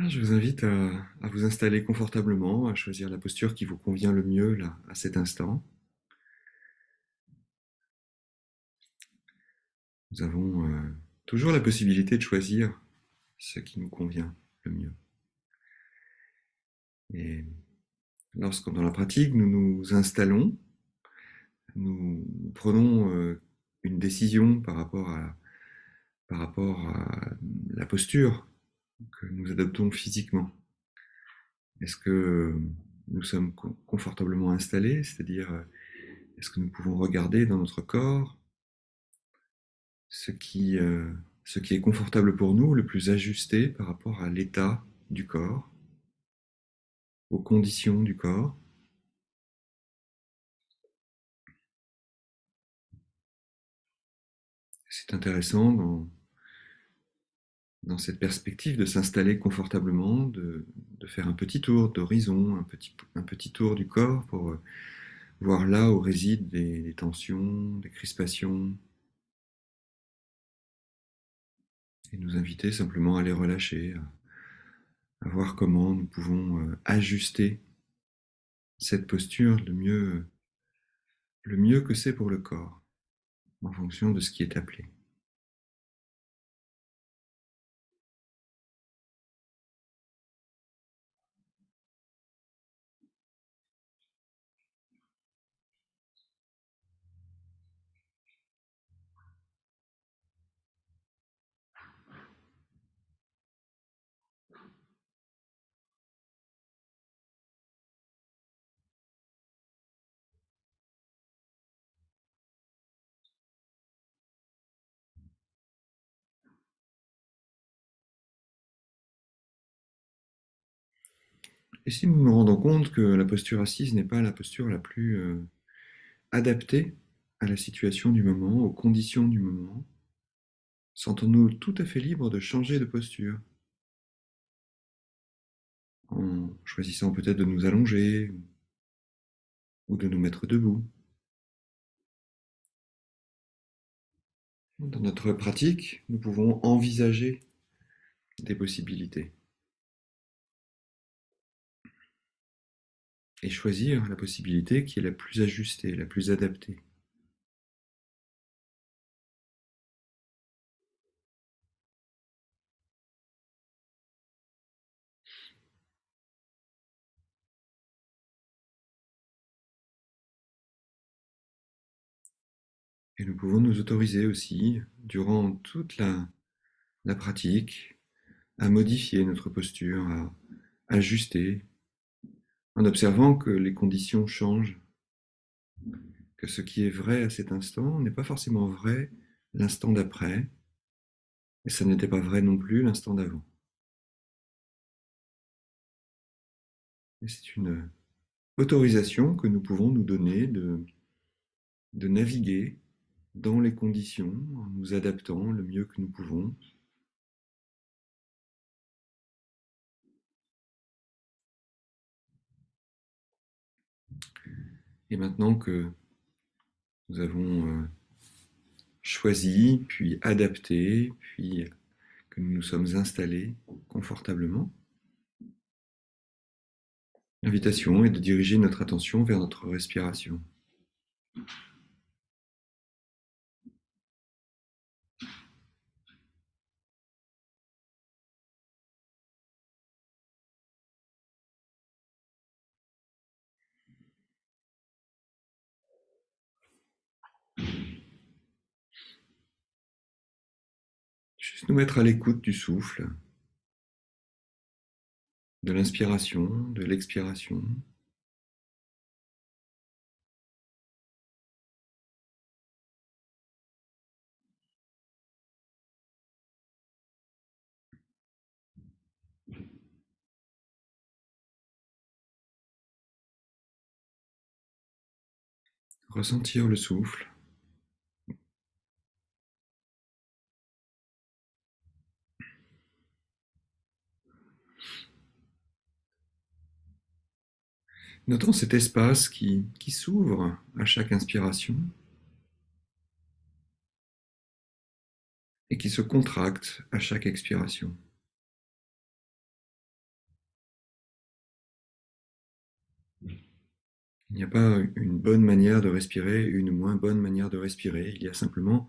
Je vous invite à vous installer confortablement, à choisir la posture qui vous convient le mieux là, à cet instant. Nous avons toujours la possibilité de choisir ce qui nous convient le mieux. Et lorsque dans la pratique, nous nous installons, nous prenons une décision par rapport à la posture que nous adoptons physiquement. Est-ce que nous sommes confortablement installés, c'est-à-dire est-ce que nous pouvons regarder dans notre corps ce qui, euh, ce qui est confortable pour nous, le plus ajusté par rapport à l'état du corps, aux conditions du corps. C'est intéressant dans cette perspective de s'installer confortablement, de faire un petit tour d'horizon, un petit tour du corps pour voir là où résident des tensions, des crispations, et nous inviter simplement à les relâcher, à voir comment nous pouvons ajuster cette posture le mieux que c'est pour le corps, en fonction de ce qui est appelé. Et si nous nous rendons compte que la posture assise n'est pas la posture la plus adaptée à la situation du moment, aux conditions du moment, sentons-nous tout à fait libres de changer de posture, en choisissant peut-être de nous allonger ou de nous mettre debout. Dans notre pratique, nous pouvons envisager des possibilités et choisir la possibilité qui est la plus ajustée, la plus adaptée. Et nous pouvons nous autoriser aussi, durant toute la pratique, à modifier notre posture, à ajuster, en observant que les conditions changent, que ce qui est vrai à cet instant n'est pas forcément vrai l'instant d'après, et ça n'était pas vrai non plus l'instant d'avant. Et c'est une autorisation que nous pouvons nous donner de naviguer dans les conditions en nous adaptant le mieux que nous pouvons. Et maintenant que nous avons choisi, puis adapté, puis que nous nous sommes installés confortablement, l'invitation est de diriger notre attention vers notre respiration. Juste nous mettre à l'écoute du souffle, de l'inspiration, de l'expiration. Ressentir le souffle. Notons cet espace qui s'ouvre à chaque inspiration et qui se contracte à chaque expiration. Il n'y a pas une bonne manière de respirer, une moins bonne manière de respirer. Il y a simplement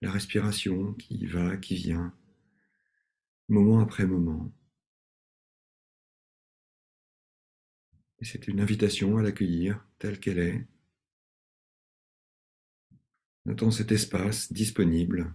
la respiration qui va, qui vient, moment après moment. Et c'est une invitation à l'accueillir telle qu'elle est. Notons cet espace disponible.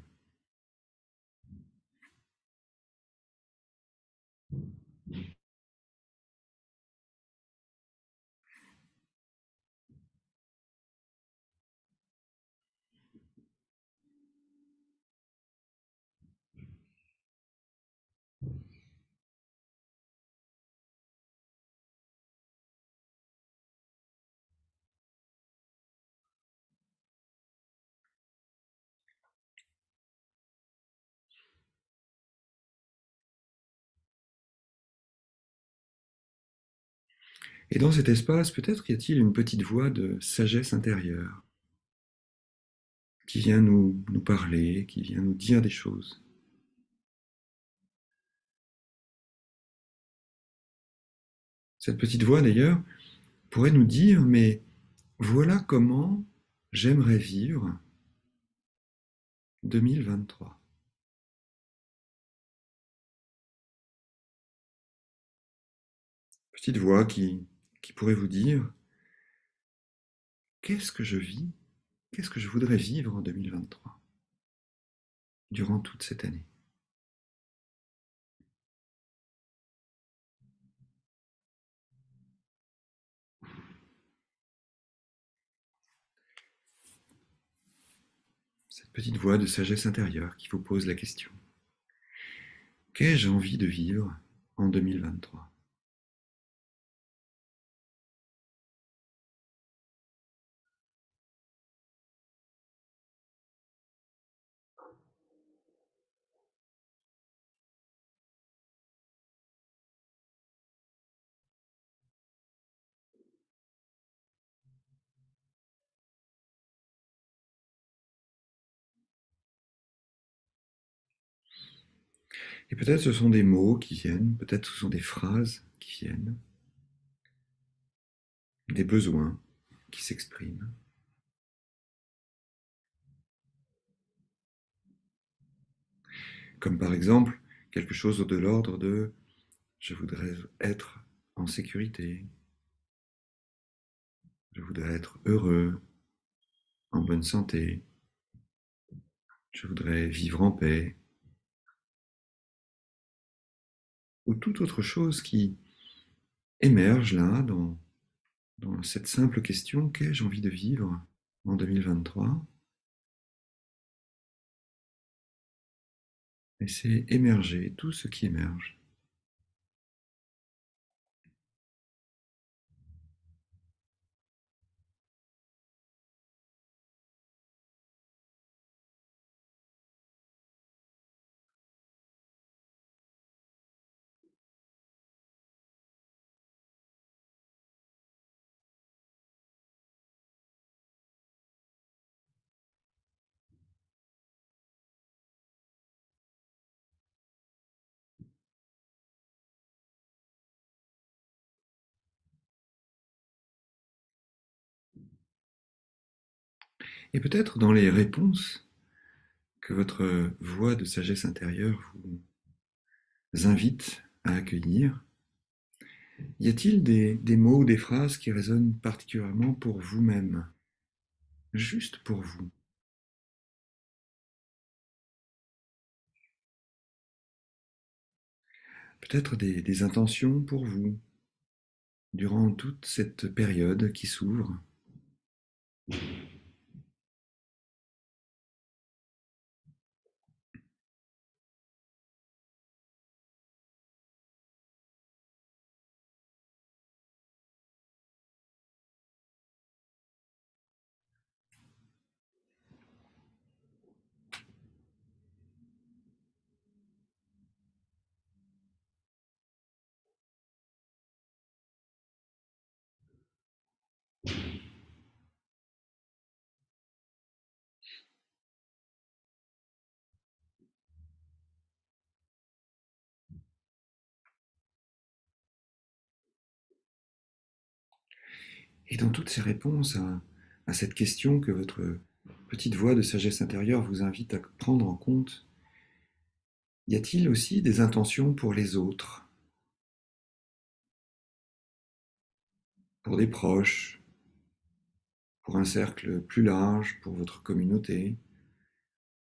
Et dans cet espace, peut-être y a-t-il une petite voix de sagesse intérieure qui vient nous parler, qui vient nous dire des choses. Cette petite voix, d'ailleurs, pourrait nous dire, mais voilà comment j'aimerais vivre 2023. Petite voix qui pourrait vous dire, qu'est-ce que je vis, qu'est-ce que je voudrais vivre en 2023, durant toute cette année. Cette petite voix de sagesse intérieure qui vous pose la question. Qu'ai-je envie de vivre en 2023? Et peut-être ce sont des mots qui viennent, peut-être ce sont des phrases qui viennent, des besoins qui s'expriment. Comme par exemple quelque chose de l'ordre de je voudrais être en sécurité, je voudrais être heureux, en bonne santé, je voudrais vivre en paix, ou toute autre chose qui émerge là dans cette simple question qu'ai-je envie de vivre en 2023? Laissez émerger tout ce qui émerge. Et peut-être dans les réponses que votre voix de sagesse intérieure vous invite à accueillir, y a-t-il des mots ou des phrases qui résonnent particulièrement pour vous-même, juste pour vous? Peut-être des intentions pour vous durant toute cette période qui s'ouvre. Et dans toutes ces réponses à cette question que votre petite voix de sagesse intérieure vous invite à prendre en compte, y a-t-il aussi des intentions pour les autres, pour des proches, pour un cercle plus large, pour votre communauté,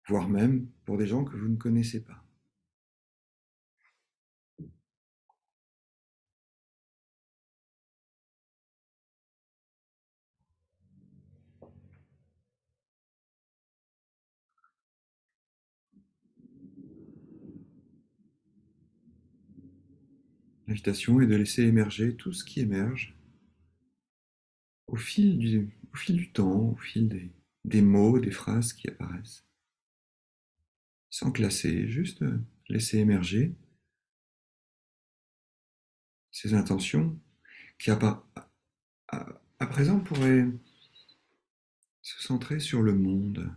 voire même pour des gens que vous ne connaissez pas? L'invitation est de laisser émerger tout ce qui émerge au fil du temps, au fil des mots, des phrases qui apparaissent, sans classer, juste laisser émerger ces intentions qui, à présent, pourraient se centrer sur le monde.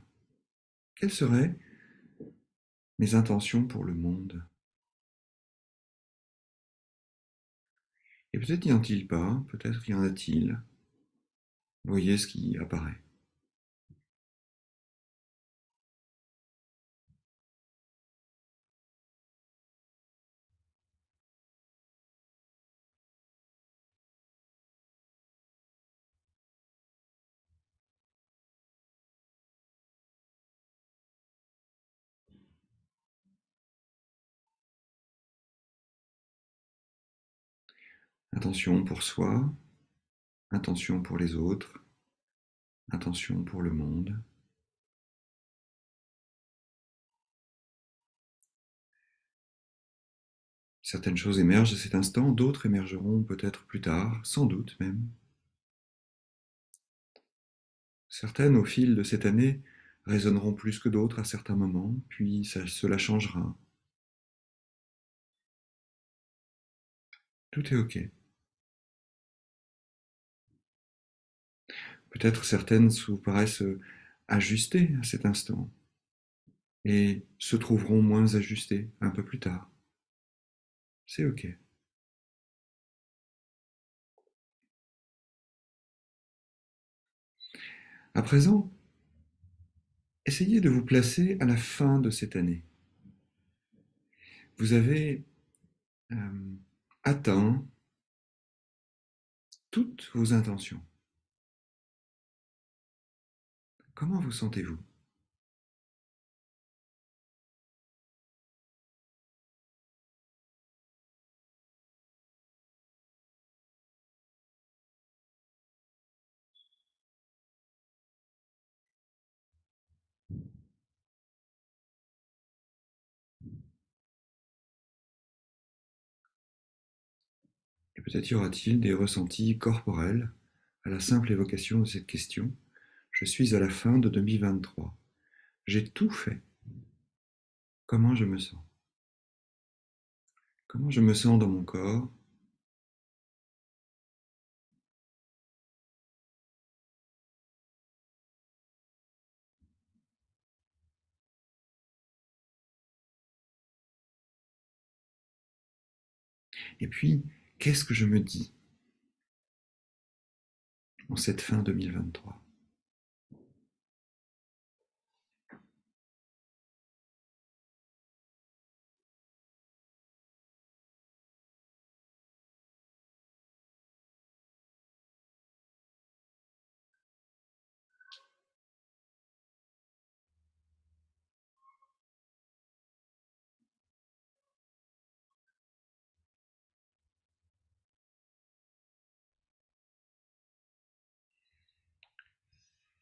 Quelles seraient mes intentions pour le monde? Et peut-être n'y en a-t-il pas, peut-être y en a-t-il. Voyez ce qui apparaît. Intention pour soi, intention pour les autres, intention pour le monde. Certaines choses émergent à cet instant, d'autres émergeront peut-être plus tard, sans doute même. Certaines, au fil de cette année, résonneront plus que d'autres à certains moments, puis cela changera. Tout est OK. Peut-être certaines vous paraissent ajustées à cet instant et se trouveront moins ajustées un peu plus tard. C'est OK. À présent, essayez de vous placer à la fin de cette année. Vous avez atteint toutes vos intentions. Comment vous sentez-vous? Et peut-être y aura-t-il des ressentis corporels à la simple évocation de cette question. Je suis à la fin de 2023. J'ai tout fait. Comment je me sens? Comment je me sens dans mon corps? Et puis, qu'est-ce que je me dis en cette fin 2023?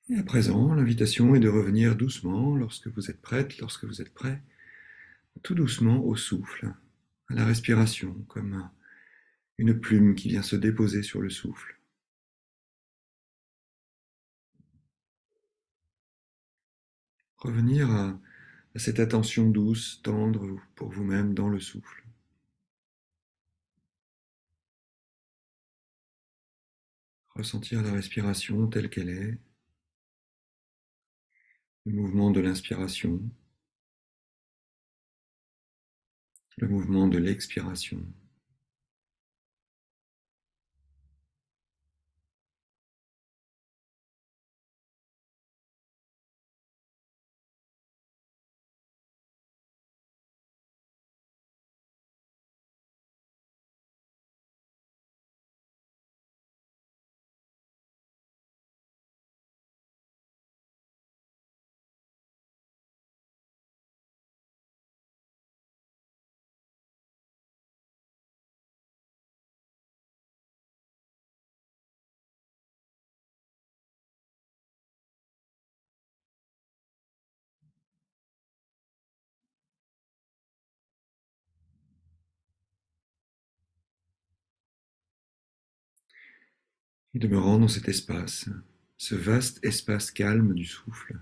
Et à présent, l'invitation est de revenir doucement lorsque vous êtes prête, lorsque vous êtes prêt, tout doucement au souffle, à la respiration, comme une plume qui vient se déposer sur le souffle. Revenir à cette attention douce, tendre pour vous-même dans le souffle. Ressentir la respiration telle qu'elle est, le mouvement de l'inspiration, le mouvement de l'expiration. et de me rendre dans cet espace, ce vaste espace calme du souffle.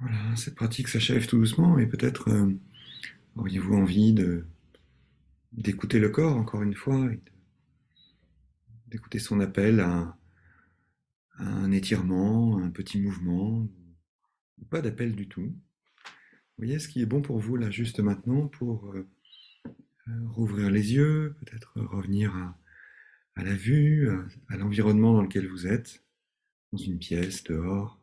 Voilà, cette pratique s'achève tout doucement et peut-être auriez-vous envie d'écouter le corps encore une fois, et d'écouter son appel à un étirement, à un petit mouvement, ou pas d'appel du tout. Vous voyez ce qui est bon pour vous là juste maintenant pour rouvrir les yeux, peut-être revenir à la vue, à l'environnement dans lequel vous êtes, dans une pièce, dehors.